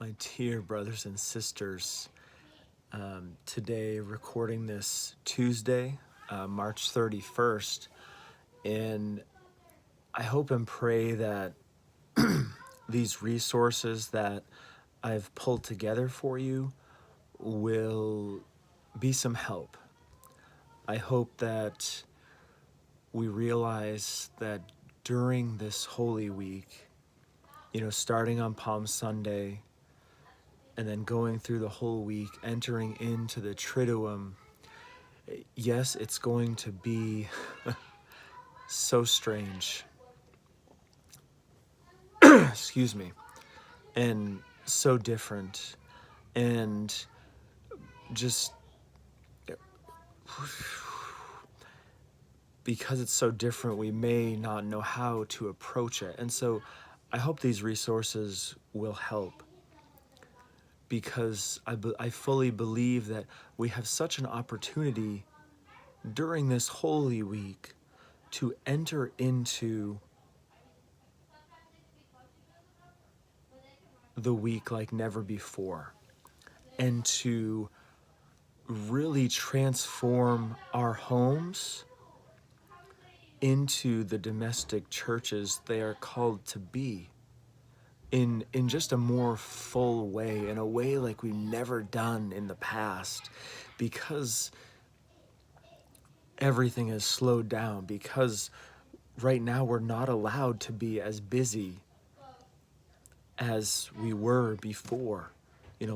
My dear brothers and sisters, today recording this Tuesday, March 31st, and I hope and pray that these resources that I've pulled together for you will be some help. I hope that we realize that during this Holy Week, starting on Palm Sunday, and then going through the whole week, entering into the Triduum, yes, it's going to be so strange, excuse me, and so different, and just because it's so different, we may not know how to approach it. And so I hope these resources will help, because I fully believe that we have such an opportunity during this Holy Week to enter into the week like never before, and to really transform our homes into the domestic churches they are called to be, in just a more full way, in a way like we've never done in the past, because everything has slowed down, because right now we're not allowed to be as busy as we were before.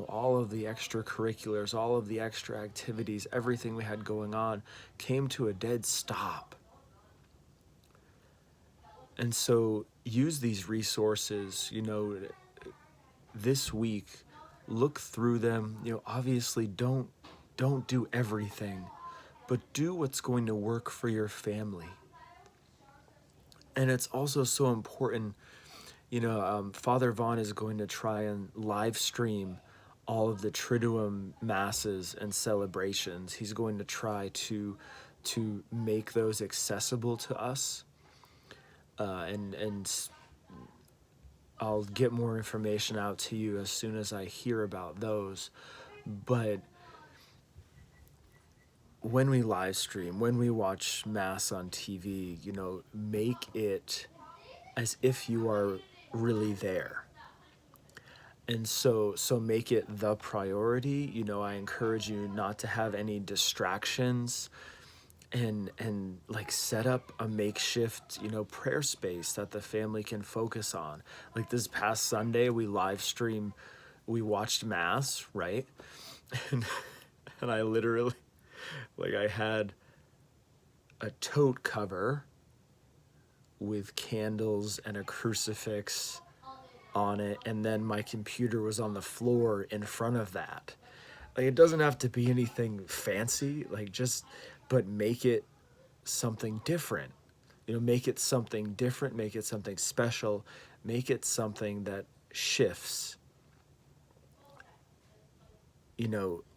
All of the extracurriculars, all of the extra activities, everything we had going on came to a dead stop. And so use these resources, this week. Look through them. Obviously don't do everything, but do what's going to work for your family. And it's also so important, Father Vaughn is going to try and live stream all of the Triduum masses and celebrations. He's going to try to make those accessible to us, and I'll get more information out to you as soon as I hear about those. But when we live stream, when we watch Mass on TV, make it as if you are really there. And so make it the priority. I encourage you not to have any distractions, and like set up a makeshift, prayer space that the family can focus on. Like this past Sunday, we watched Mass, right? And, and I literally, I had a tote cover with candles and a crucifix on it, and then my computer was on the floor in front of that. It doesn't have to be anything fancy, but make it something different. Make it something different, make it something special, make it something that shifts,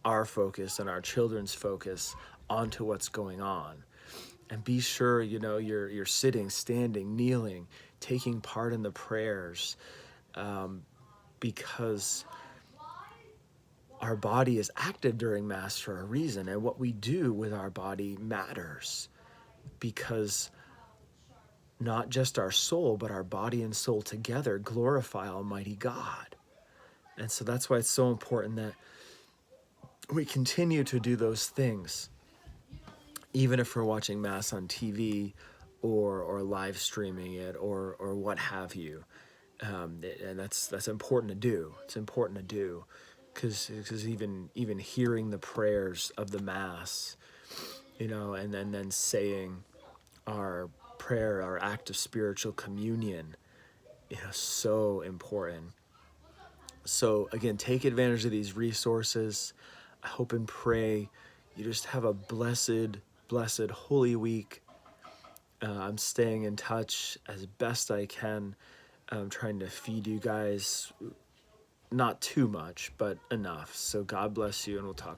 our focus and our children's focus onto what's going on. And be sure, you're sitting, standing, kneeling, taking part in the prayers, because our body is active during Mass for a reason, and what we do with our body matters, because not just our soul, but our body and soul together glorify Almighty God. And so that's why it's so important that we continue to do those things, even if we're watching Mass on TV or live streaming it or what have you. And that's important to do. It's important to do, because even hearing the prayers of the Mass, and then saying our prayer, our act of spiritual communion, so important. So again, take advantage of these resources. I hope and pray you just have a blessed Holy Week. I'm staying in touch as best I can. I'm trying to feed you guys, not too much, but enough. So God bless you, and we'll talk